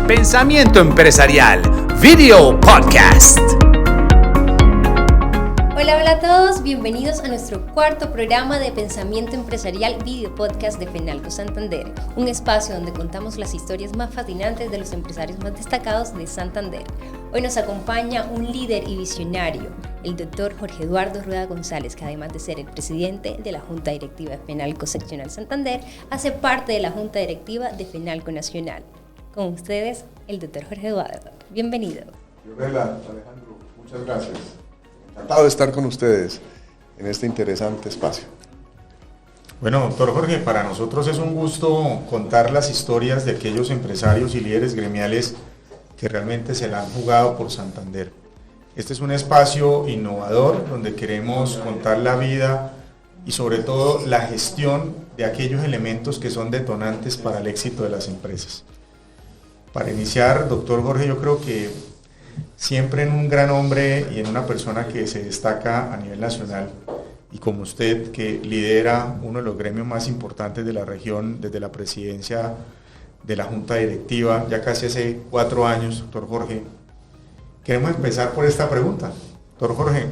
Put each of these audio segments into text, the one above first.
Pensamiento Empresarial, Video Podcast. Hola a todos, bienvenidos a nuestro cuarto programa de Pensamiento Empresarial Video Podcast de FENALCO Santander, un espacio donde contamos las historias más fascinantes de los empresarios más destacados de Santander. Hoy nos acompaña un líder y visionario, el doctor Jorge Eduardo Rueda González, que además de ser el presidente de la Junta Directiva de FENALCO Seccional Santander, hace parte de la Junta Directiva de FENALCO Nacional. Con ustedes, el doctor Jorge Eduardo. Bienvenido. Fiorella, Alejandro, muchas gracias. Encantado de estar con ustedes en este interesante espacio. Bueno, doctor Jorge, para nosotros es un gusto contar las historias de aquellos empresarios y líderes gremiales que realmente se la han jugado por Santander. Este es un espacio innovador donde queremos contar la vida y sobre todo la gestión de aquellos elementos que son detonantes para el éxito de las empresas. Para iniciar, doctor Jorge, yo creo que siempre en un gran hombre y en una persona que se destaca a nivel nacional, y como usted que lidera uno de los gremios más importantes de la región desde la presidencia de la Junta Directiva, ya casi hace 4 años, doctor Jorge, queremos empezar por esta pregunta. Doctor Jorge,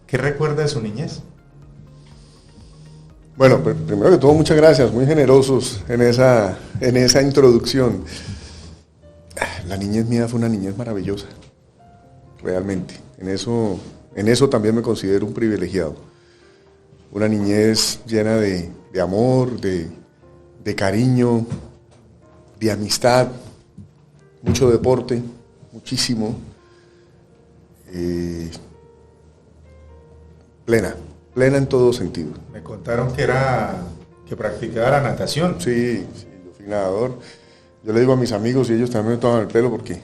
¿qué recuerda de su niñez? Bueno, primero que todo, muchas gracias, muy generosos en esa introducción. La niñez mía fue una niñez maravillosa, realmente. En eso también me considero un privilegiado. Una niñez llena de amor, de cariño, de amistad, mucho deporte, muchísimo. Plena en todo sentido. Me contaron que practicaba la natación. Sí, yo fui nadador. Yo le digo a mis amigos y ellos también me toman el pelo porque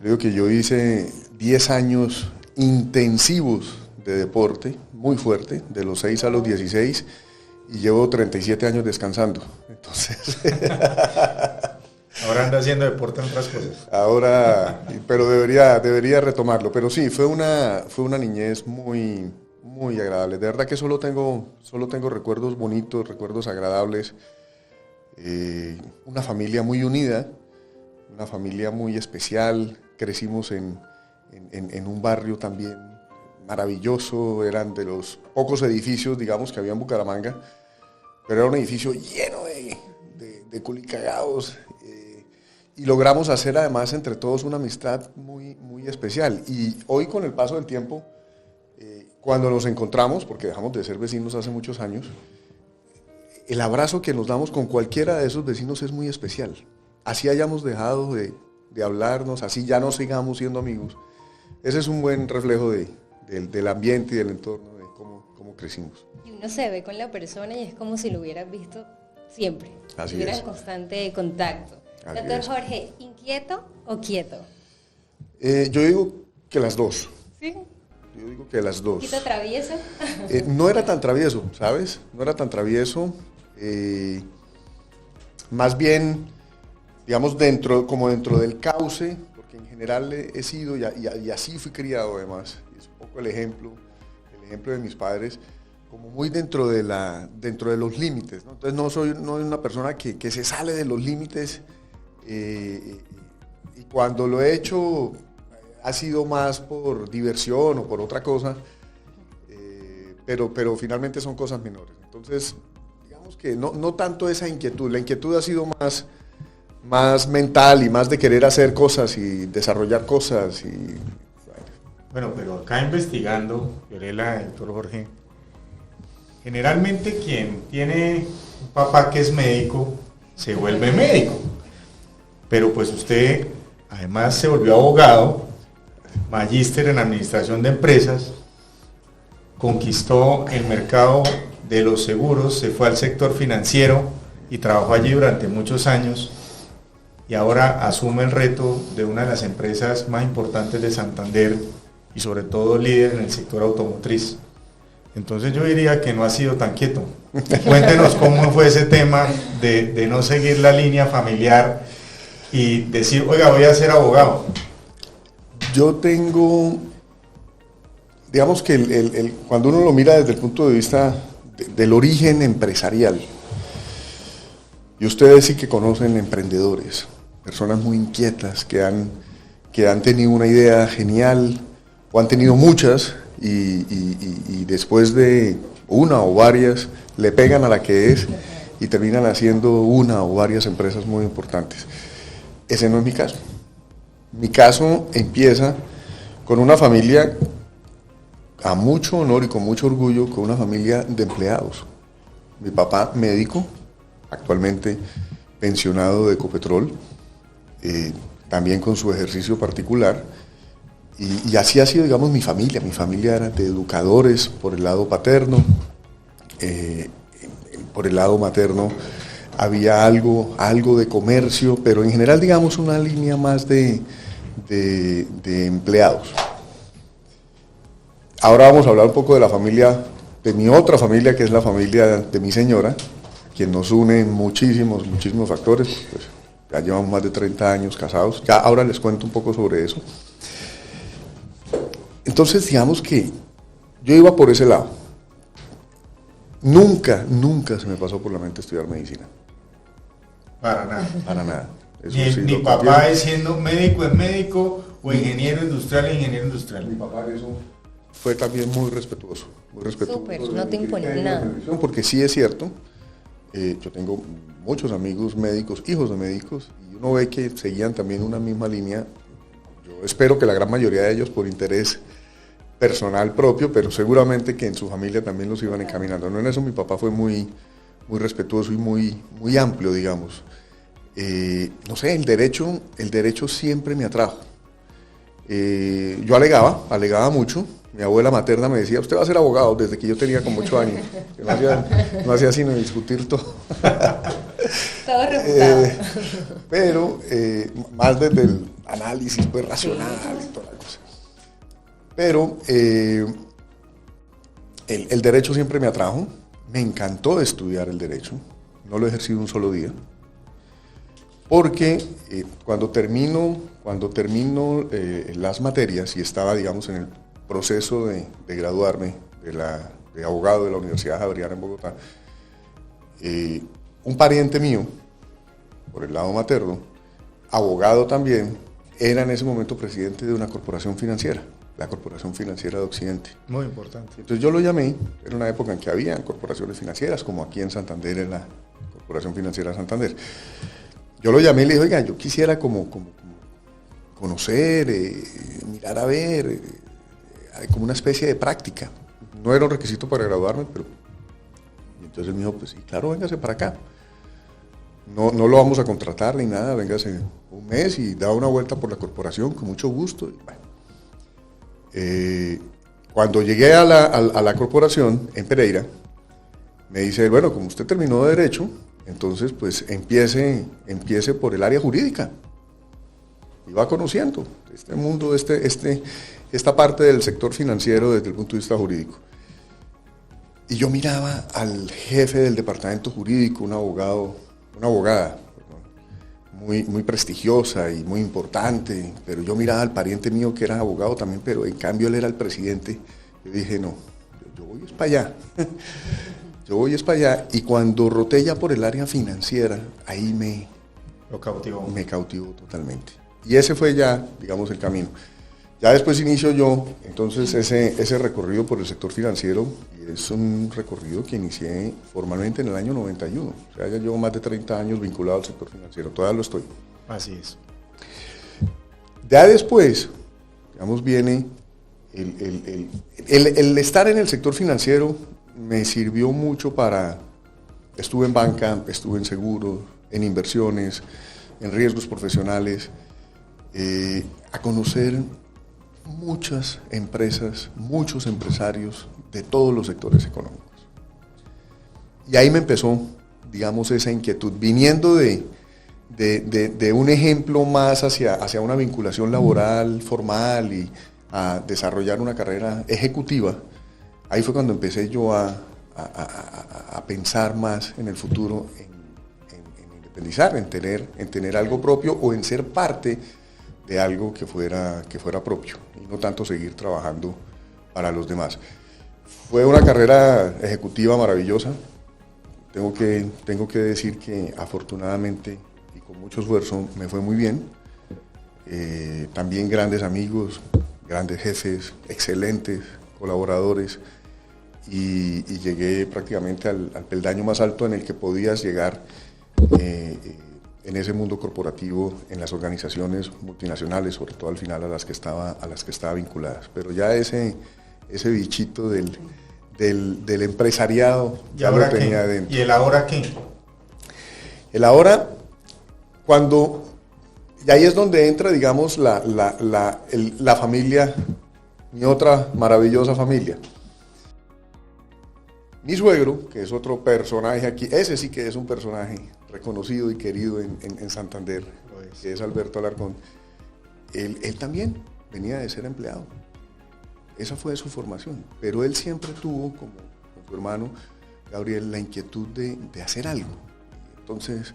digo que yo hice 10 años intensivos de deporte, muy fuerte, de los 6 a los 16, y llevo 37 años descansando. Entonces... Ahora anda haciendo deporte en otras cosas. Ahora, pero debería retomarlo. Pero sí, fue una niñez muy, muy agradable. De verdad que solo tengo recuerdos bonitos, recuerdos agradables. Una familia muy unida, una familia muy especial. Crecimos en un barrio también maravilloso. Eran de los pocos edificios, digamos, que había en Bucaramanga, pero era un edificio lleno de culicagados. Y logramos hacer además entre todos una amistad muy, muy especial. Y hoy, con el paso del tiempo, cuando nos encontramos, porque dejamos de ser vecinos hace muchos años, el abrazo que nos damos con cualquiera de esos vecinos es muy especial. Así hayamos dejado de hablarnos, así ya no sigamos siendo amigos. Ese es un buen reflejo del ambiente y del entorno, de cómo crecimos. Y uno se ve con la persona y es como si lo hubieras visto siempre. Así Era es. en constante contacto. Así Doctor es. Jorge, ¿inquieto o quieto? Yo digo que las dos. ¿Sí? Yo digo que las dos. ¿Poquito travieso? No era tan travieso, ¿sabes? No era tan travieso. Más bien, digamos, dentro del cauce, porque en general he sido, y así fui criado además, es un poco el ejemplo de mis padres, como muy dentro de los límites, ¿no? Entonces no soy una persona que se sale de los límites, y cuando lo he hecho ha sido más por diversión o por otra cosa, pero finalmente son cosas menores. Entonces, digamos que no tanto esa inquietud, la inquietud ha sido más mental y más de querer hacer cosas y desarrollar cosas. Bueno, pero acá investigando, Fiorella, doctor Jorge, generalmente quien tiene un papá que es médico, se vuelve médico. Pero pues usted además se volvió abogado, magíster en administración de empresas, conquistó el mercado de los seguros, se fue al sector financiero y trabajó allí durante muchos años, y ahora asume el reto de una de las empresas más importantes de Santander y sobre todo líder en el sector automotriz. Entonces yo diría que no ha sido tan quieto. Cuéntenos cómo fue ese tema de no seguir la línea familiar y decir, oiga, voy a ser abogado. Yo tengo, digamos que cuando uno lo mira desde el punto de vista del origen empresarial, y ustedes sí que conocen emprendedores, personas muy inquietas que han tenido una idea genial o han tenido muchas y después de una o varias le pegan a la que es y terminan haciendo una o varias empresas muy importantes. Ese no es mi caso. Mi caso empieza con una familia a mucho honor y con mucho orgullo, con una familia de empleados. Mi papá médico, actualmente pensionado de Ecopetrol, también con su ejercicio particular, y así ha sido, digamos, mi familia. Mi familia era de educadores por el lado paterno, por el lado materno había algo de comercio, pero en general, digamos, una línea más de empleados. Ahora vamos a hablar un poco de la familia, de mi otra familia, que es la familia de mi señora, quien nos une muchísimos factores. Pues ya llevamos más de 30 años casados. Ya ahora les cuento un poco sobre eso. Entonces, digamos que yo iba por ese lado. Nunca se me pasó por la mente estudiar medicina. Para nada. Para nada. Eso Ni, sí ni lo papá cambié. es siendo médico es médico, o ingeniero industrial es ingeniero industrial. Mi papá eso fue también muy respetuoso. Súper, de no te mi impone criterio, nada. de mi visión, porque sí es cierto, yo tengo muchos amigos médicos, hijos de médicos, y uno ve que seguían también una misma línea. Yo espero que la gran mayoría de ellos por interés personal propio, pero seguramente que en su familia también los iban encaminando. No, en eso mi papá fue muy respetuoso y muy amplio, digamos. No sé, el derecho siempre me atrajo. Yo alegaba mucho. Mi abuela materna me decía, usted va a ser abogado, desde que yo tenía como 8 años. Que no hacía sino discutir todo. Todo refutado. Pero más desde el análisis pues, racional y toda la cosa. Pero el derecho siempre me atrajo. Me encantó estudiar el derecho. No lo he ejercido un solo día. Porque cuando termino las materias y estaba, digamos, en el proceso de graduarme de abogado de la Universidad Javeriana en Bogotá, un pariente mío, por el lado materno, abogado también, era en ese momento presidente de una corporación financiera, la Corporación Financiera de Occidente. Muy importante. Entonces yo lo llamé, era una época en que había corporaciones financieras, como aquí en Santander, en la Corporación Financiera de Santander. Yo lo llamé y le dije, oiga, yo quisiera como conocer, mirar a ver, como una especie de práctica. No era un requisito para graduarme, pero... Y entonces él me dijo, pues sí, claro, véngase para acá. No lo vamos a contratar ni nada, véngase un mes y da una vuelta por la corporación con mucho gusto. Y bueno. Cuando llegué a la corporación en Pereira, me dice, bueno, como usted terminó de Derecho, entonces pues empiece por el área jurídica. Y va conociendo este mundo, esta parte del sector financiero desde el punto de vista jurídico. Y yo miraba al jefe del departamento jurídico, una abogada, muy prestigiosa y muy importante, pero yo miraba al pariente mío que era abogado también, pero en cambio él era el presidente. Yo dije, no, yo voy es para allá. Yo voy es para allá, y cuando roté ya por el área financiera, ahí me cautivó totalmente. Y ese fue ya, digamos, el camino. Ya después inicio yo, entonces, ese recorrido por el sector financiero, y es un recorrido que inicié formalmente en el año 91. O sea, ya llevo más de 30 años vinculado al sector financiero, todavía lo estoy. Así es. Ya después, digamos, viene el estar en el sector financiero me sirvió mucho estuve en banca, estuve en seguros, en inversiones, en riesgos profesionales, a conocer muchas empresas, muchos empresarios de todos los sectores económicos. Y ahí me empezó, digamos, esa inquietud, viniendo de un ejemplo más hacia una vinculación laboral formal y a desarrollar una carrera ejecutiva. Ahí fue cuando empecé yo a pensar más en el futuro, en independizar, en tener algo propio o en ser parte de algo que fuera propio y no tanto seguir trabajando para los demás. Fue una carrera ejecutiva maravillosa. Tengo que decir que afortunadamente y con mucho esfuerzo me fue muy bien. También grandes amigos, grandes jefes, excelentes colaboradores, y llegué prácticamente al peldaño más alto en el que podías llegar en ese mundo corporativo, en las organizaciones multinacionales, sobre todo al final a las que estaba vinculadas. Pero ya ese bichito del empresariado ya lo tenía adentro. ¿Y el ahora qué? El ahora, y ahí es donde entra, digamos, la familia, mi otra maravillosa familia. Mi suegro, que es otro personaje aquí, ese sí que es un personaje reconocido y querido en Santander, que es Alberto Alarcón. Él también venía de ser empleado. Esa fue su formación, pero él siempre tuvo, como con su hermano Gabriel, la inquietud de hacer algo. Entonces,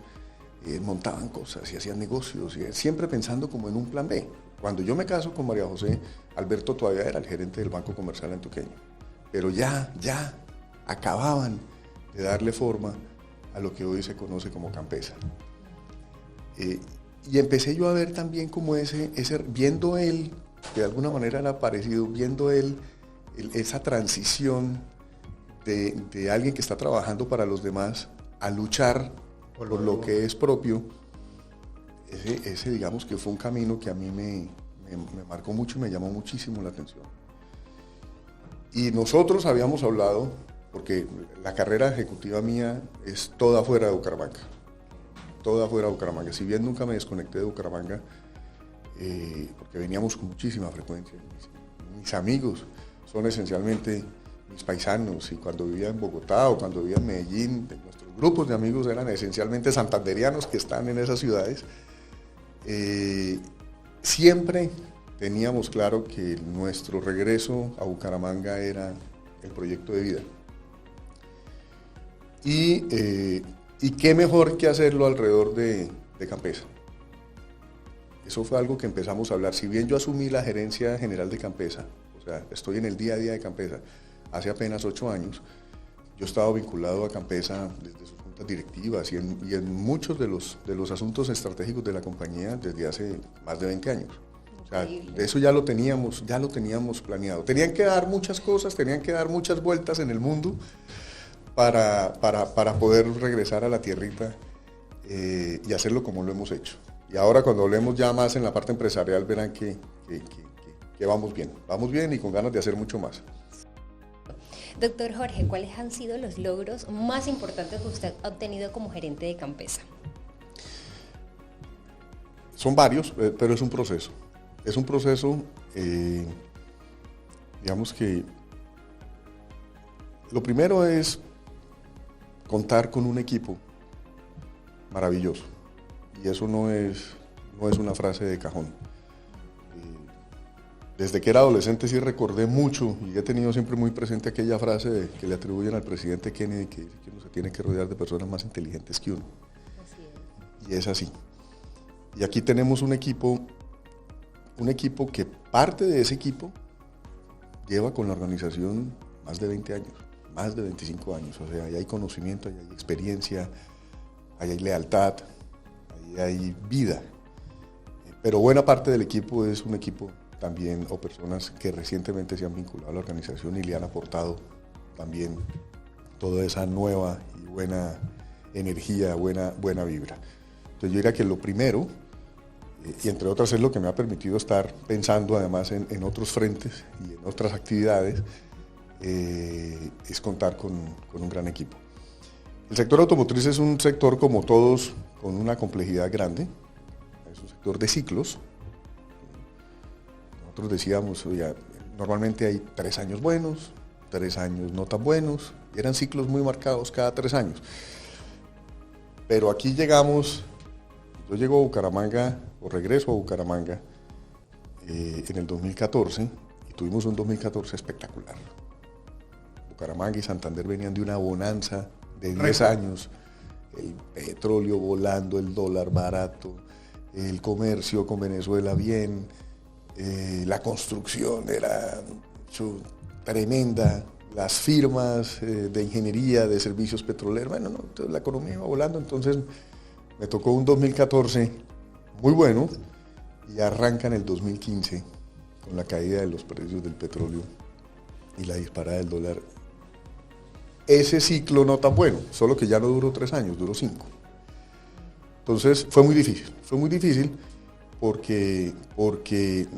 montaban cosas y hacían negocios, y siempre pensando como en un plan B. Cuando yo me caso con María José, Alberto todavía era el gerente del Banco Comercial Antioqueño, pero ya acababan de darle forma a lo que hoy se conoce como Campesa. Y empecé yo a ver también como viendo él, que de alguna manera era parecido, viendo él esa transición de alguien que está trabajando para los demás a luchar por lo que es propio. Ese digamos que fue un camino que a mí me marcó mucho y me llamó muchísimo la atención. Y nosotros habíamos hablado, porque la carrera ejecutiva mía es toda fuera de Bucaramanga. Toda fuera de Bucaramanga. Si bien nunca me desconecté de Bucaramanga, porque veníamos con muchísima frecuencia. Mis amigos son esencialmente mis paisanos, y cuando vivía en Bogotá o cuando vivía en Medellín, nuestros grupos de amigos eran esencialmente santanderianos que están en esas ciudades. Siempre teníamos claro que nuestro regreso a Bucaramanga era el proyecto de vida. Y qué mejor que hacerlo alrededor de Campesa. Eso fue algo que empezamos a hablar. Si bien yo asumí la gerencia general de Campesa, o sea, estoy en el día a día de Campesa hace apenas 8 años, yo estaba vinculado a Campesa desde sus juntas directivas y en muchos de los asuntos estratégicos de la compañía desde hace más de 20 años. O sea, de eso ya lo teníamos planeado. Tenían que dar muchas cosas, tenían que dar muchas vueltas en el mundo para poder regresar a la tierrita y hacerlo como lo hemos hecho. Y ahora cuando hablemos ya más en la parte empresarial verán que vamos bien y con ganas de hacer mucho más. Doctor Jorge, ¿cuáles han sido los logros más importantes que usted ha obtenido como gerente de Campesa? Son varios, pero es un proceso. Es un proceso, digamos que lo primero es contar con un equipo maravilloso. Y eso no es una frase de cajón. Desde que era adolescente sí recordé mucho y he tenido siempre muy presente aquella frase que le atribuyen al presidente Kennedy, que dice que uno se tiene que rodear de personas más inteligentes que uno. Así es. Y es así. Y aquí tenemos un equipo que parte de ese equipo lleva con la organización más de 20 años, más de 25 años. O sea, ahí hay conocimiento, ahí hay experiencia, ahí hay lealtad, ahí hay vida. Pero buena parte del equipo es un equipo también, o personas que recientemente se han vinculado a la organización y le han aportado también toda esa nueva y buena energía, buena vibra. Entonces yo diría que lo primero, y entre otras es lo que me ha permitido estar pensando además en otros frentes y en otras actividades, es contar con un gran equipo. El sector automotriz es un sector como todos con una complejidad grande, es un sector de ciclos. Nosotros decíamos, oye, normalmente hay 3 años buenos, 3 años no tan buenos, y eran ciclos muy marcados cada 3 años. Pero aquí llegamos, yo llego a Bucaramanga, o regreso a Bucaramanga, en el 2014, y tuvimos un 2014 espectacular. Bucaramanga y Santander venían de una bonanza de 10 años, el petróleo volando, el dólar barato, el comercio con Venezuela bien, la construcción era tremenda, las firmas de ingeniería, de servicios petroleros, bueno, no, la economía iba volando. Entonces me tocó un 2014 muy bueno y arranca en el 2015 con la caída de los precios del petróleo y la disparada del dólar. Ese ciclo no tan bueno, solo que ya no duró 3 años, duró 5. Entonces fue muy difícil porque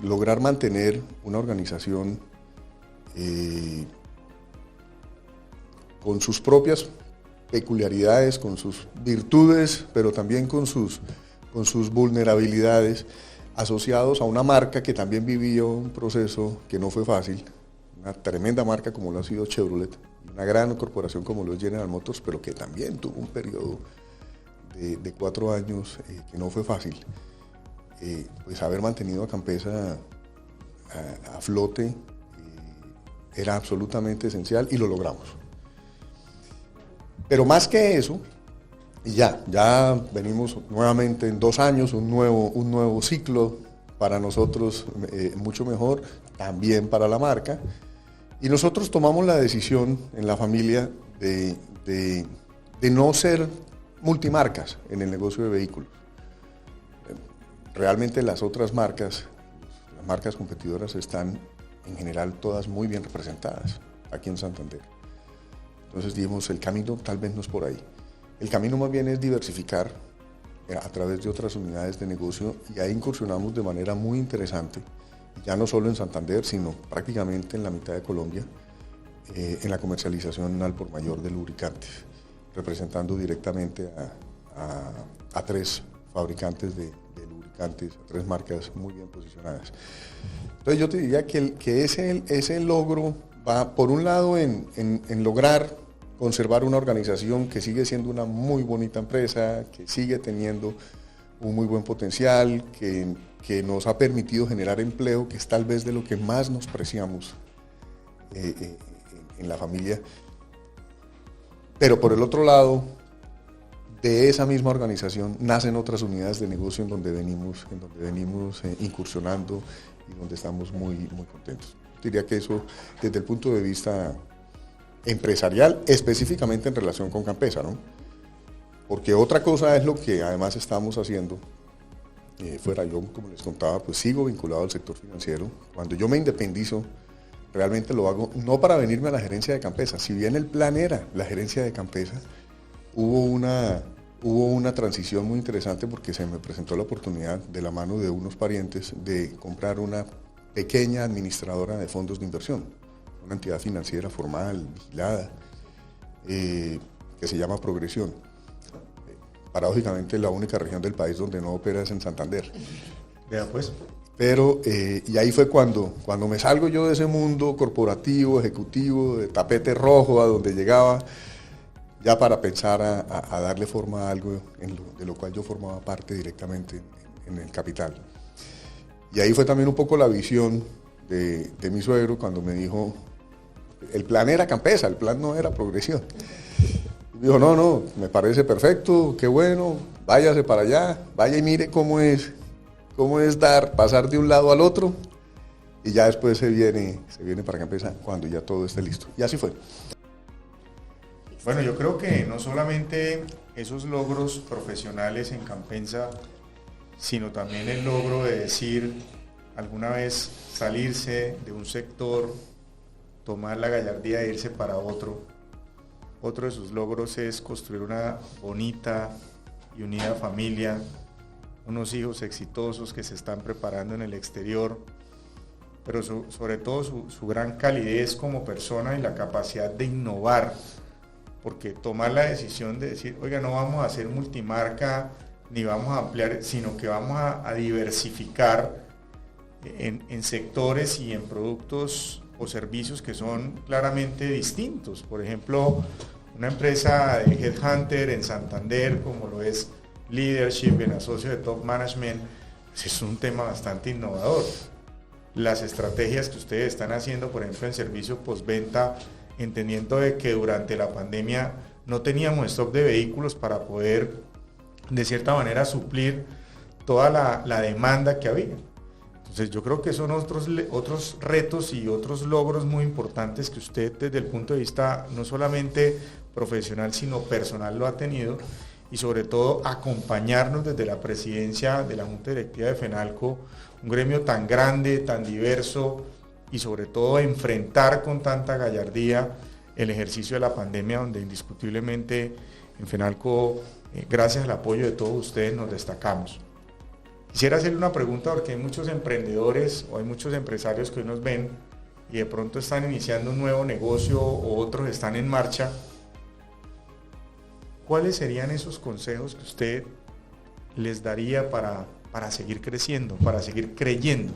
lograr mantener una organización con sus propias peculiaridades, con sus virtudes, pero también con sus vulnerabilidades, asociados a una marca que también vivió un proceso que no fue fácil, una tremenda marca como lo ha sido Chevrolet, una gran corporación como lo es General Motors, pero que también tuvo un periodo de 4 años que no fue fácil. Pues haber mantenido a Campesa a flote era absolutamente esencial y lo logramos. Pero más que eso, y ya venimos nuevamente en 2 años, un nuevo ciclo para nosotros, mucho mejor, también para la marca. Y nosotros tomamos la decisión en la familia de no ser multimarcas en el negocio de vehículos. Realmente las otras marcas, las marcas competidoras, están en general todas muy bien representadas aquí en Santander. Entonces dijimos, el camino tal vez no es por ahí. El camino más bien es diversificar a través de otras unidades de negocio, y ahí incursionamos de manera muy interesante, ya no solo en Santander, sino prácticamente en la mitad de Colombia, en la comercialización al por mayor de lubricantes, representando directamente a 3 fabricantes de lubricantes, a 3 marcas muy bien posicionadas. Entonces yo te diría que ese logro va, por un lado, en lograr conservar una organización que sigue siendo una muy bonita empresa, que sigue teniendo un muy buen potencial, que nos ha permitido generar empleo, que es tal vez de lo que más nos preciamos en la familia. Pero por el otro lado, de esa misma organización nacen otras unidades de negocio en donde venimos incursionando y donde estamos muy, muy contentos. Diría que eso, desde el punto de vista empresarial, específicamente en relación con Campesa, ¿no? Porque otra cosa es lo que además estamos haciendo. Fuera yo, como les contaba, pues sigo vinculado al sector financiero. Cuando yo me independizo, realmente lo hago no para venirme a la gerencia de Campesa. Si bien el plan era la gerencia de Campesa, hubo una transición muy interesante porque se me presentó la oportunidad, de la mano de unos parientes, de comprar una pequeña administradora de fondos de inversión, una entidad financiera formal, vigilada, que se llama Progresión. Paradójicamente, la única región del país donde no opera es en Santander. Vea pues. Pero, y ahí fue cuando me salgo yo de ese mundo corporativo, ejecutivo, de tapete rojo, a donde llegaba, ya para pensar a darle forma a algo de lo cual yo formaba parte directamente en el capital. Y ahí fue también un poco la visión de mi suegro cuando me dijo, el plan era Campesa, el plan no era Progresión. Y dijo, no, me parece perfecto, qué bueno, váyase para allá, vaya y mire cómo es pasar de un lado al otro, y ya después se viene para Campesa cuando ya todo esté listo. Y así fue. Bueno, yo creo que no solamente esos logros profesionales en Campesa, sino también el logro de decir, alguna vez salirse de un sector, tomar la gallardía de irse para otro. Otro de sus logros es construir una bonita y unida familia, unos hijos exitosos que se están preparando en el exterior, pero sobre todo su gran calidez como persona y la capacidad de innovar, porque tomar la decisión de decir, oiga, no vamos a hacer multimarca, ni vamos a ampliar, sino que vamos a diversificar en sectores y en productos o servicios que son claramente distintos. Por ejemplo, una empresa de Headhunter en Santander, como lo es Leadership, en asocio de Top Management, pues es un tema bastante innovador. Las estrategias que ustedes están haciendo, por ejemplo, en servicio postventa, entendiendo de que durante la pandemia no teníamos stock de vehículos para poder, de cierta manera, suplir toda la demanda que había. Entonces yo creo que son otros retos y otros logros muy importantes que usted, desde el punto de vista no solamente profesional, sino personal, lo ha tenido, y sobre todo acompañarnos desde la presidencia de la Junta Directiva de FENALCO, un gremio tan grande, tan diverso y sobre todo enfrentar con tanta gallardía el ejercicio de la pandemia, donde indiscutiblemente en FENALCO, gracias al apoyo de todos ustedes, nos destacamos. Quisiera hacerle una pregunta porque hay muchos emprendedores o hay muchos empresarios que hoy nos ven y de pronto están iniciando un nuevo negocio o otros están en marcha. ¿Cuáles serían esos consejos que usted les daría para seguir creciendo, para seguir creyendo?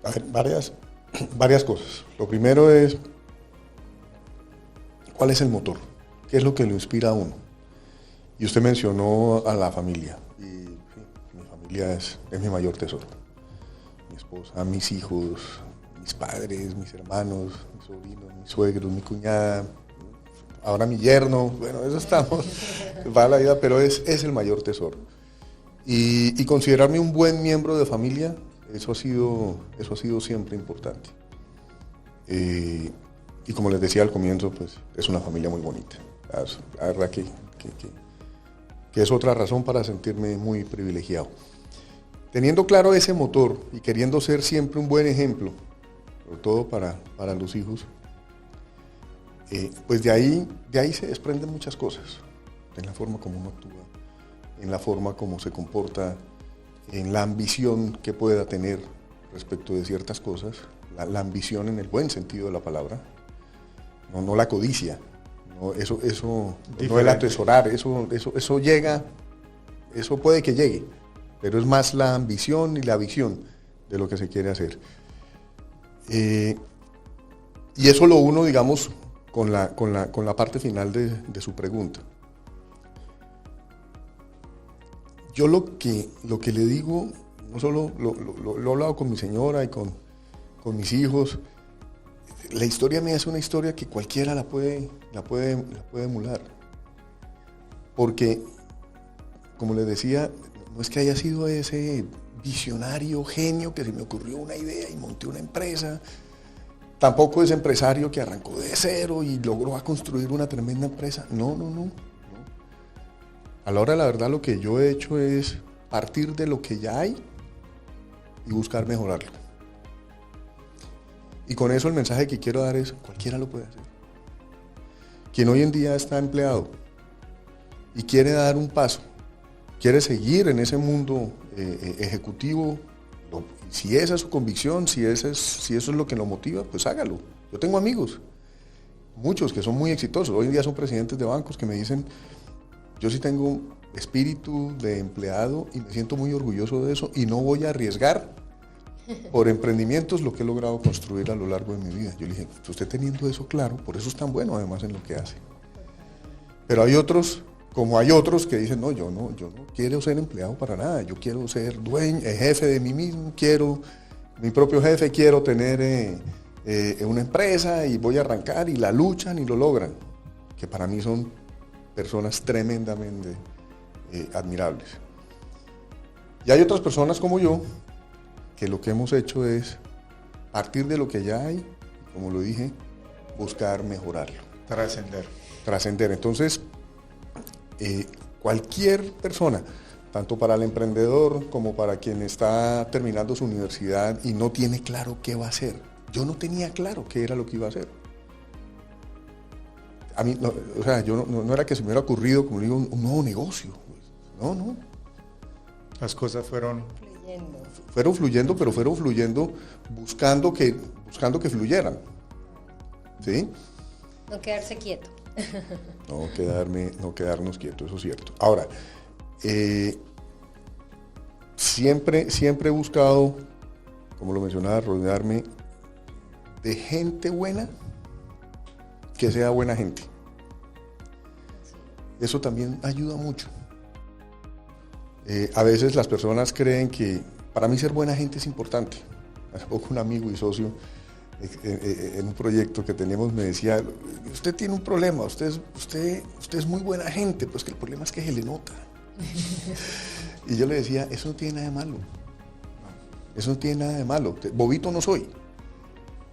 A ver, varias cosas. Lo primero es, ¿cuál es el motor? ¿Qué es lo que lo inspira a uno? Y usted mencionó a la familia. Y mi familia es mi mayor tesoro. Mi esposa, mis hijos, mis padres, mis hermanos, mis sobrinos, mis suegros, mi cuñada, ahora mi yerno. Bueno, eso estamos, va la vida, pero es el mayor tesoro. Y considerarme un buen miembro de familia, eso ha sido siempre importante. Y como les decía al comienzo, pues es una familia muy bonita. La verdad que es otra razón para sentirme muy privilegiado. Teniendo claro ese motor y queriendo ser siempre un buen ejemplo, sobre todo para los hijos, pues de ahí se desprenden muchas cosas, en la forma como uno actúa, en la forma como se comporta, en la ambición que pueda tener respecto de ciertas cosas, la ambición en el buen sentido de la palabra, no la codicia, no, eso no el atesorar, eso llega, eso puede que llegue, pero es más la ambición y la visión de lo que se quiere hacer. Y eso lo uno, digamos, con la parte final de su pregunta. Yo lo que le digo, no solo lo he hablado con mi señora y con mis hijos, la historia mía es una historia que cualquiera la puede emular. Porque, como les decía, no es que haya sido ese visionario genio que se me ocurrió una idea y monté una empresa. Tampoco es empresario que arrancó de cero y logró construir una tremenda empresa. No. A la hora de la verdad, lo que yo he hecho es partir de lo que ya hay y buscar mejorarlo. Y con eso el mensaje que quiero dar es, cualquiera lo puede hacer. Quien hoy en día está empleado y quiere dar un paso, quiere seguir en ese mundo ejecutivo, si esa es su convicción, si eso es lo que lo motiva, pues hágalo. Yo tengo amigos, muchos que son muy exitosos, hoy en día son presidentes de bancos que me dicen, yo sí tengo espíritu de empleado y me siento muy orgulloso de eso y no voy a arriesgar por emprendimientos lo que he logrado construir a lo largo de mi vida. Yo le dije, usted teniendo eso claro, por eso es tan bueno además en lo que hace. Pero hay otros, como hay otros que dicen, no, yo no quiero ser empleado para nada, yo quiero ser dueño, jefe de mí mismo, quiero mi propio jefe, quiero tener una empresa y voy a arrancar y la luchan y lo logran, que para mí son personas tremendamente admirables. Y hay otras personas como yo, que lo que hemos hecho es, partir de lo que ya hay, como lo dije, buscar mejorarlo. Trascender. Entonces, cualquier persona, tanto para el emprendedor como para quien está terminando su universidad y no tiene claro qué va a hacer. Yo no tenía claro qué era lo que iba a hacer. A mí, yo no era que se me hubiera ocurrido, como digo, un nuevo negocio. No. Las cosas fueron fluyendo, pero fueron fluyendo buscando que fluyeran. ¿Sí? No quedarse quieto. No quedarnos quietos, eso es cierto. Ahora, siempre he buscado, como lo mencionaba, rodearme de gente buena, que sea buena gente. Eso también ayuda mucho. A veces las personas creen que para mí ser buena gente es importante. Hace poco un amigo y socio en un proyecto que teníamos me decía, usted tiene un problema, usted es muy buena gente, pues que el problema es que se le nota. Y yo le decía, eso no tiene nada de malo. Eso no tiene nada de malo. Bobito no soy.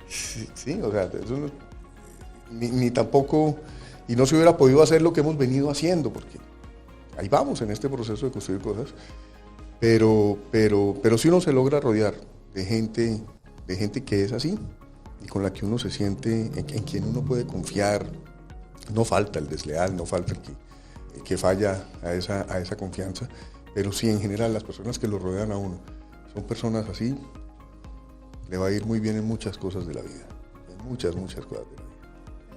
Sí, o sea, eso no, ni tampoco y no se hubiera podido hacer lo que hemos venido haciendo, porque ahí vamos en este proceso de construir cosas, pero sí uno se logra rodear de gente que es así y con la que uno se siente, en quien uno puede confiar. No falta el desleal, no falta el que falla a esa confianza, pero sí en general las personas que lo rodean a uno son personas así, le va a ir muy bien en muchas cosas de la vida, en muchas cosas de la vida.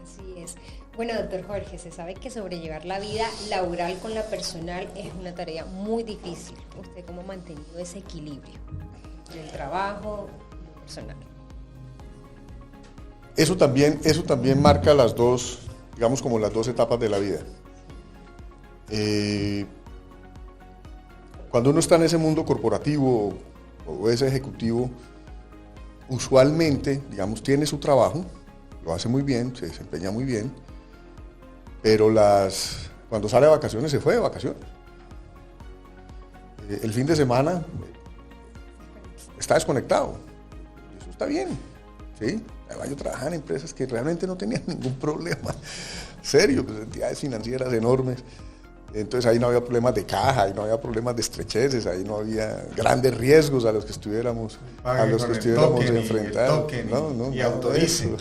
Así es. Bueno, doctor Jorge, se sabe que sobrellevar la vida laboral con la personal es una tarea muy difícil. ¿Usted cómo ha mantenido ese equilibrio entre el trabajo y lo personal? Eso también marca las dos, digamos, como las dos etapas de la vida. Cuando uno está en ese mundo corporativo o es ejecutivo, usualmente, digamos, tiene su trabajo, lo hace muy bien, se desempeña muy bien, pero cuando sale de vacaciones, se fue de vacaciones. El fin de semana está desconectado. Eso está bien, ¿sí? Yo trabajaba en empresas que realmente no tenían ningún problema serio, pues entidades financieras enormes. Entonces ahí no había problemas de caja, ahí no había problemas de estrecheces, ahí no había grandes riesgos a los que estuviéramos enfrentados. Y autorice.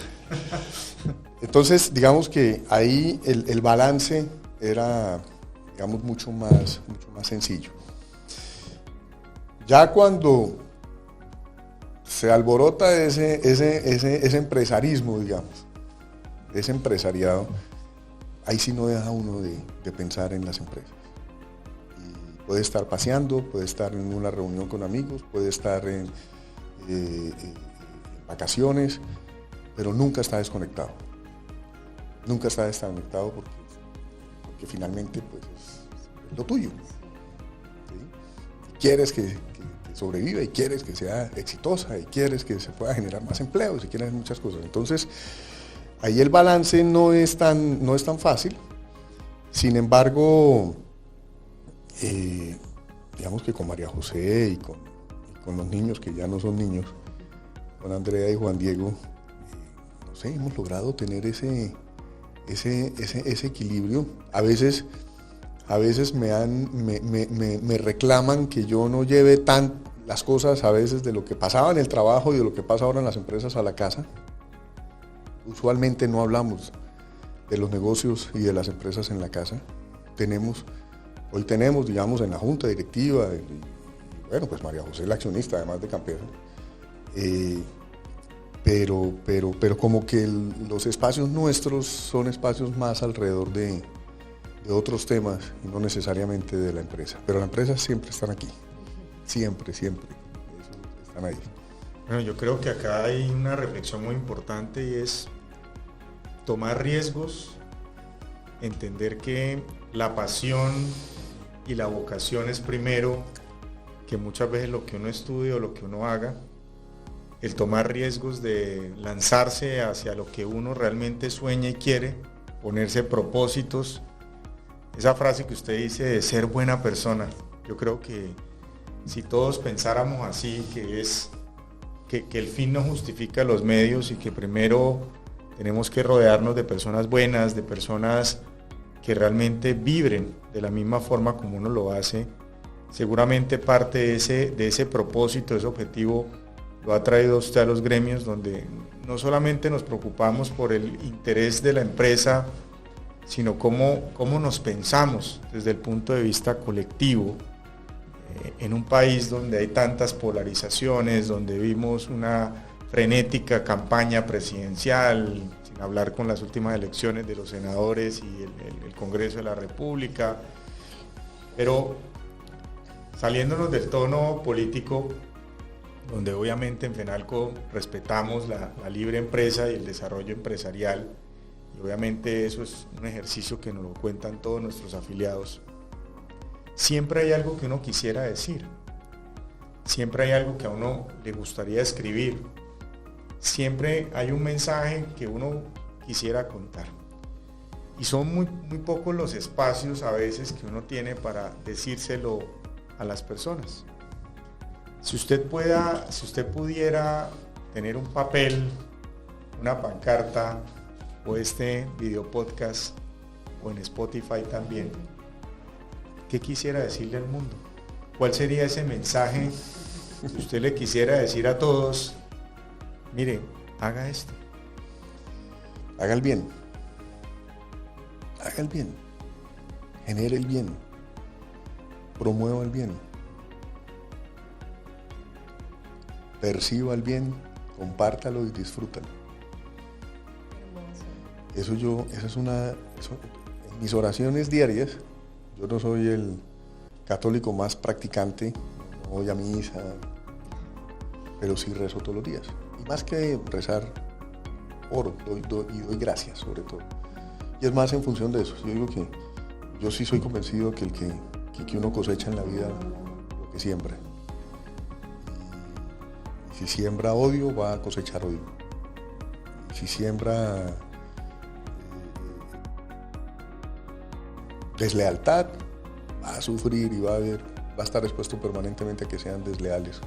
Entonces, digamos que ahí el balance era, digamos, mucho más sencillo. Ya cuando se alborota ese empresarismo, digamos, ese empresariado, ahí sí no deja uno de pensar en las empresas. Y puede estar paseando, puede estar en una reunión con amigos, puede estar en vacaciones, pero nunca está desconectado. Nunca está desconectado porque finalmente pues, es lo tuyo. ¿Sí? Y quieres que sobreviva y quieres que sea exitosa y quieres que se pueda generar más empleos y quieres muchas cosas. Entonces, ahí el balance no es tan fácil. Sin embargo, digamos que con María José y con los niños, que ya no son niños, con Andrea y Juan Diego, no sé, hemos logrado tener ese equilibrio. A veces me reclaman que yo no lleve las cosas a veces de lo que pasaba en el trabajo y de lo que pasa ahora en las empresas a la casa. Usualmente no hablamos de los negocios y de las empresas en la casa. Hoy tenemos, digamos, en la junta directiva, y bueno, pues María José es la accionista, además de Campeón, pero como que los espacios nuestros son espacios más alrededor de otros temas y no necesariamente de la empresa. Pero las empresas siempre están aquí, siempre, eso, están ahí. Bueno, yo creo que acá hay una reflexión muy importante y es tomar riesgos, entender que la pasión y la vocación es primero que muchas veces lo que uno estudie o lo que uno haga, el tomar riesgos de lanzarse hacia lo que uno realmente sueña y quiere, ponerse propósitos. Esa frase que usted dice de ser buena persona, yo creo que si todos pensáramos así, que el fin no justifica los medios y que primero tenemos que rodearnos de personas buenas, de personas que realmente vibren de la misma forma como uno lo hace, seguramente parte de ese propósito, ese objetivo, lo ha traído usted a los gremios donde no solamente nos preocupamos por el interés de la empresa, sino cómo nos pensamos desde el punto de vista colectivo en un país donde hay tantas polarizaciones, donde vimos una frenética campaña presidencial, sin hablar con las últimas elecciones de los senadores y el Congreso de la República, pero saliéndonos del tono político, donde obviamente en FENALCO respetamos la libre empresa y el desarrollo empresarial, y obviamente eso es un ejercicio que nos lo cuentan todos nuestros afiliados. Siempre hay algo que uno quisiera decir, siempre hay algo que a uno le gustaría escribir, siempre hay un mensaje que uno quisiera contar. Y son muy pocos los espacios a veces que uno tiene para decírselo a las personas. Si usted pudiera tener un papel, una pancarta o este video podcast o en Spotify también, ¿qué quisiera decirle al mundo? ¿Cuál sería ese mensaje que usted le quisiera decir a todos? Mire, haga esto. Haga el bien. Haga el bien. Genere el bien. Promueva el bien. Perciba el bien, compártalo y disfrútalo. En mis oraciones diarias, yo no soy el católico más practicante, no voy a misa, pero sí rezo todos los días. Y más que rezar, oro y doy gracias sobre todo. Y es más en función de eso. Yo digo que yo sí soy convencido que que uno cosecha en la vida lo que siembra. Y si siembra odio, va a cosechar odio. Y si siembra deslealtad, va a sufrir y va a estar expuesto permanentemente a que sean desleales.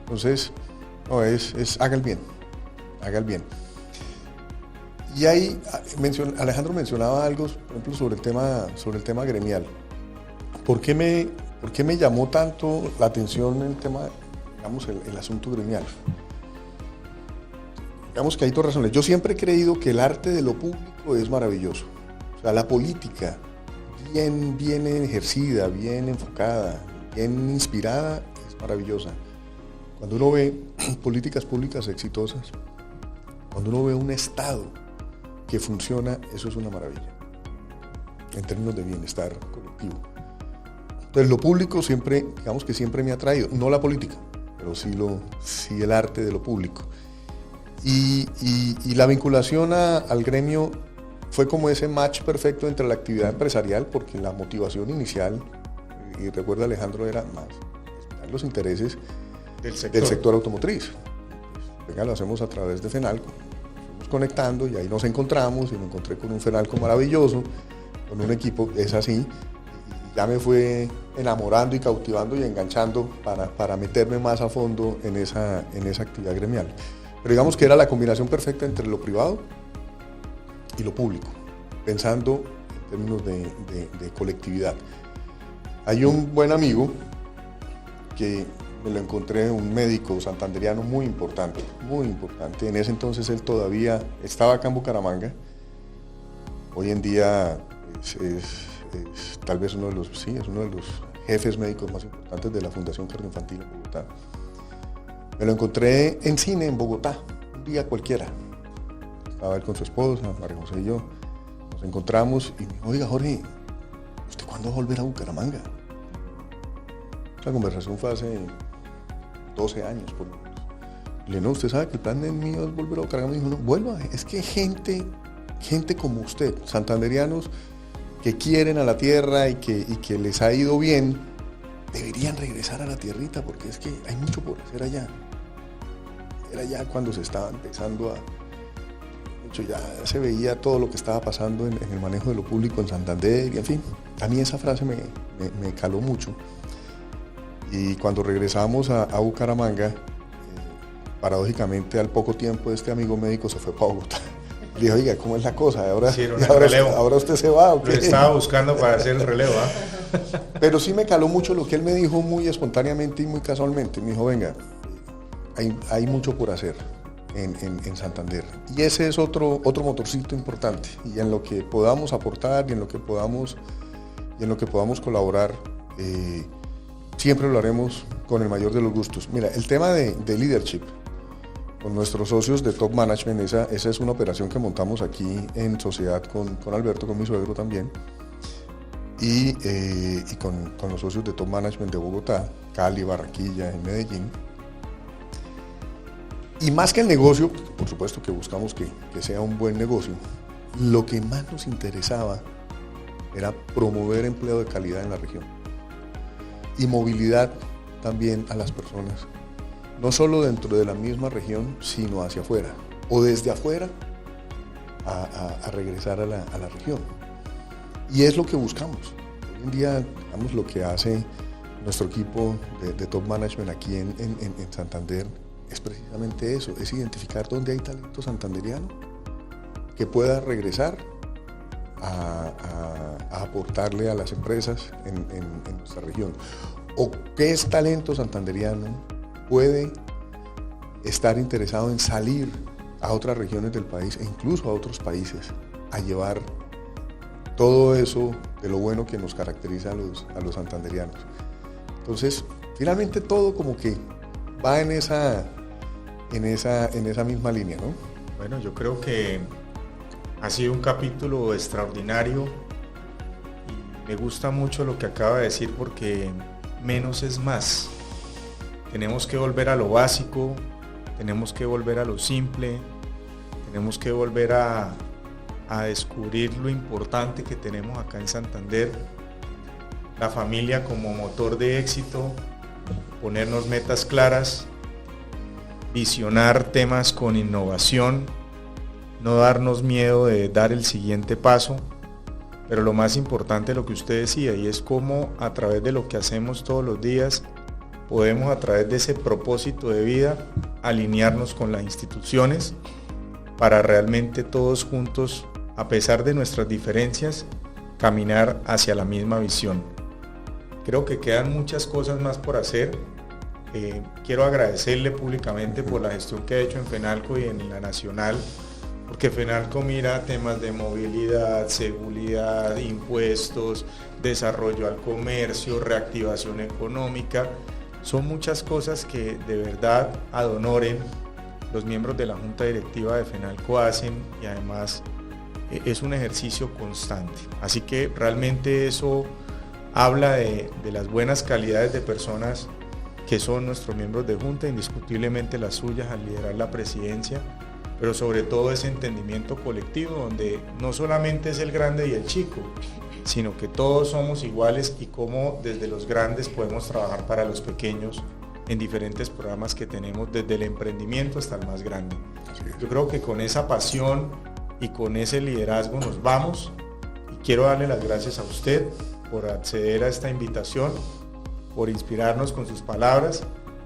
Entonces, no, haga el bien, haga el bien. Y ahí Alejandro mencionaba algo, por ejemplo, sobre el tema gremial. ¿Por qué me llamó tanto la atención el tema, digamos, el asunto gremial? Digamos que hay dos razones. Yo siempre he creído que el arte de lo público es maravilloso. O sea, la política, bien ejercida, bien enfocada, bien inspirada, es maravillosa. Cuando uno ve políticas públicas exitosas, cuando uno ve un Estado que funciona, eso es una maravilla, en términos de bienestar colectivo. Entonces, lo público siempre, digamos que siempre me ha atraído, no la política, pero sí el arte de lo público. Y la vinculación al gremio fue como ese match perfecto entre la actividad empresarial, porque la motivación inicial, y recuerda Alejandro, era más los intereses del sector automotriz. Venga, lo hacemos a través de Fenalco. Fuimos conectando y ahí nos encontramos y me encontré con un Fenalco maravilloso, con un equipo, es así, y ya me fue enamorando y cautivando y enganchando para meterme más a fondo en esa actividad gremial. Pero digamos que era la combinación perfecta entre lo privado y lo público, pensando en términos de colectividad. Hay un buen amigo que me lo encontré, un médico santanderiano muy importante. En ese entonces él todavía estaba acá en Bucaramanga. Hoy en día es tal vez uno de los jefes médicos más importantes de la Fundación Cardioinfantil en Bogotá. Me lo encontré en cine en Bogotá, un día cualquiera. Estaba él con su esposa, María José y yo. Nos encontramos y me dijo, oiga Jorge, ¿usted cuándo va a volver a Bucaramanga? La conversación fue hace 12 años por lo menos. Le dije, no, usted sabe que el plan mío es volver a Bucaramanga. Me dijo, no, vuelva, es que gente como usted, santanderianos que quieren a la tierra y que les ha ido bien, deberían regresar a la tierrita porque es que hay mucho por hacer allá. Era ya cuando se estaba empezando ya se veía todo lo que estaba pasando en el manejo de lo público en Santander y en fin, a mí esa frase me caló mucho. Y cuando regresamos a Bucaramanga, paradójicamente al poco tiempo este amigo médico se fue para Bogotá. Le dije, oiga, ¿cómo es la cosa? Ahora usted se va, ¿o qué? Lo estaba buscando para hacer el relevo, ¿eh? Pero sí me caló mucho lo que él me dijo muy espontáneamente y muy casualmente. Me dijo, venga, hay mucho por hacer en Santander. Y ese es otro motorcito importante. Y en lo que podamos aportar y en lo que podamos colaborar, siempre lo haremos con el mayor de los gustos. Mira, el tema de leadership, con nuestros socios de Top Management, esa es una operación que montamos aquí en sociedad con Alberto, con mi suegro también, y con los socios de Top Management de Bogotá, Cali, Barranquilla y Medellín. Y más que el negocio, por supuesto que buscamos que sea un buen negocio, lo que más nos interesaba era promover empleo de calidad en la región y movilidad también a las personas, no solo dentro de la misma región, sino hacia afuera, o desde afuera a regresar a la región. Y es lo que buscamos. Hoy en día, digamos, lo que hace nuestro equipo de Top Management aquí en Santander es precisamente eso, es identificar dónde hay talento santanderiano que pueda regresar a aportarle a las empresas en nuestra región. ¿O qué talento santanderiano puede estar interesado en salir a otras regiones del país e incluso a otros países a llevar todo eso de lo bueno que nos caracteriza a los santanderianos? Entonces, finalmente todo como que va en esa misma línea, ¿no? Bueno, yo creo que ha sido un capítulo extraordinario y me gusta mucho lo que acaba de decir porque menos es más. Tenemos que volver a lo básico, tenemos que volver a lo simple, tenemos que volver a descubrir lo importante que tenemos acá en Santander, la familia como motor de éxito, ponernos metas claras, visionar temas con innovación, no darnos miedo de dar el siguiente paso, pero lo más importante lo que usted decía, y es cómo a través de lo que hacemos todos los días podemos a través de ese propósito de vida alinearnos con las instituciones para realmente todos juntos, a pesar de nuestras diferencias, caminar hacia la misma visión. Creo que quedan muchas cosas más por hacer. Quiero agradecerle públicamente por la gestión que ha hecho en FENALCO y en la Nacional, porque FENALCO mira temas de movilidad, seguridad, impuestos, desarrollo al comercio, reactivación económica. Son muchas cosas que de verdad ad honorem los miembros de la Junta Directiva de FENALCO hacen y además es un ejercicio constante. Así que realmente eso habla de las buenas calidades de personas que son nuestros miembros de Junta, indiscutiblemente las suyas al liderar la presidencia, pero sobre todo ese entendimiento colectivo donde no solamente es el grande y el chico, sino que todos somos iguales y cómo desde los grandes podemos trabajar para los pequeños en diferentes programas que tenemos, desde el emprendimiento hasta el más grande. Yo creo que con esa pasión y con ese liderazgo nos vamos, y quiero darle las gracias a usted por acceder a esta invitación, por inspirarnos con sus palabras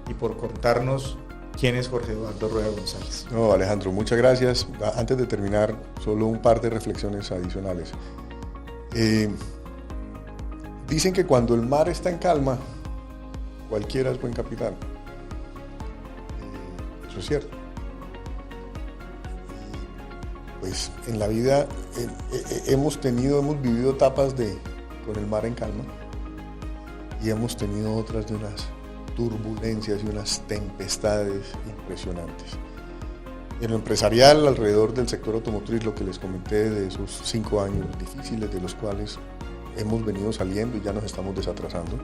y por contarnos quién es Jorge Eduardo Rueda González. No, Alejandro, muchas gracias. Antes de terminar, solo un par de reflexiones adicionales. Dicen que cuando el mar está en calma, cualquiera es buen capitán. Eso es cierto. Pues en la vida hemos vivido etapas con el mar en calma y hemos tenido otras de unas turbulencias y unas tempestades impresionantes. En lo empresarial, alrededor del sector automotriz, lo que les comenté de esos 5 años difíciles de los cuales hemos venido saliendo y ya nos estamos desatrasando,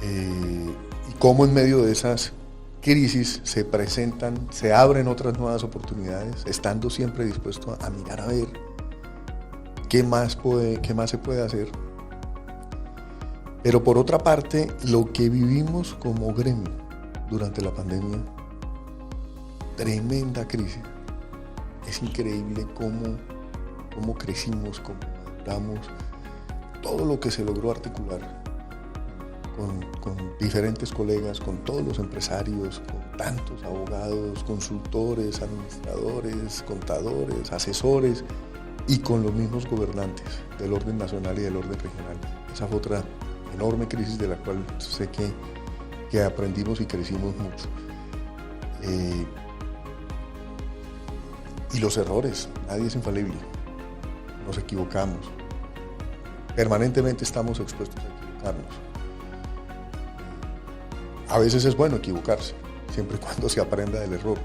y cómo en medio de esas crisis se abren otras nuevas oportunidades, estando siempre dispuesto a mirar a ver qué más se puede hacer. Pero por otra parte, lo que vivimos como gremio durante la pandemia, tremenda crisis, es increíble cómo crecimos, cómo maduramos, todo lo que se logró articular con diferentes colegas, con todos los empresarios, con tantos abogados, consultores, administradores, contadores, asesores y con los mismos gobernantes del orden nacional y del orden regional. Esa fue otra enorme crisis de la cual sé que aprendimos y crecimos mucho. Y los errores, nadie es infalible, nos equivocamos, permanentemente estamos expuestos a equivocarnos. A veces es bueno equivocarse, siempre y cuando se aprenda del error,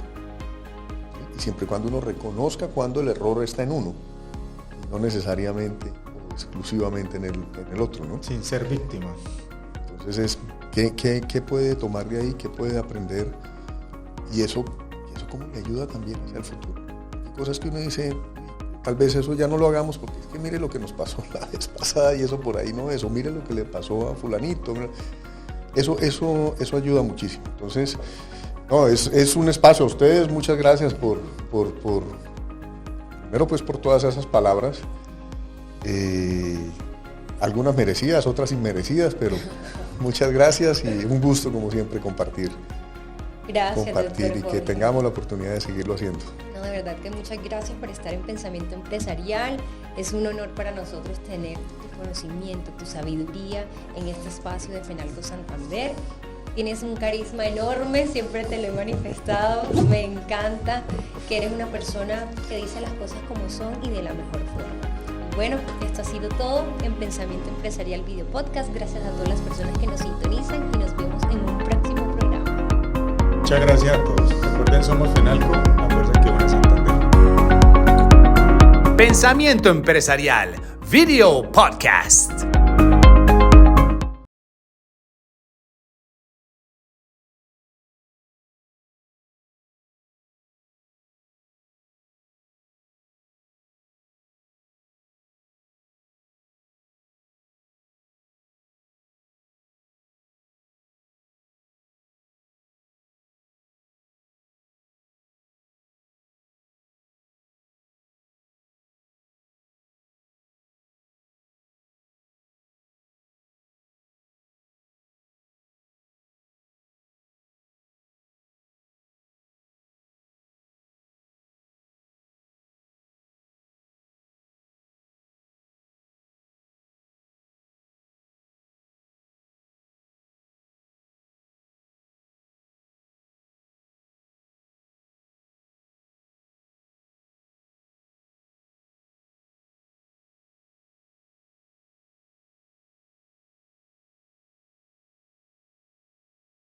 y siempre y cuando uno reconozca cuando el error está en uno, y no necesariamente o exclusivamente en el otro, ¿no? Sin ser víctima. Entonces ¿qué puede tomar de ahí? ¿Qué puede aprender? Y eso cómo le ayuda también hacia el futuro. Hay cosas que uno dice, tal vez eso ya no lo hagamos porque es que mire lo que nos pasó la vez pasada y eso por ahí no es, o mire lo que le pasó a fulanito. Eso ayuda muchísimo. Entonces, no, es un espacio a ustedes. Muchas gracias primero pues por todas esas palabras, algunas merecidas, otras inmerecidas, pero muchas gracias y un gusto como siempre compartir Gracias, y que tengamos la oportunidad de seguirlo haciendo. No, de verdad que muchas gracias por estar en Pensamiento Empresarial. Es un honor para nosotros tener tu conocimiento, tu sabiduría en este espacio de Fenalco Santander. Tienes un carisma enorme, siempre te lo he manifestado, me encanta que eres una persona que dice las cosas como son y de la mejor forma. Bueno, esto ha sido todo en Pensamiento Empresarial Video Podcast. Gracias a todas las personas que nos sintonizan y nos vemos en un próximo programa. Muchas gracias a todos. Recuerden, somos Fenalco, la fuerza que une a Santander. Pensamiento Empresarial Video Podcast.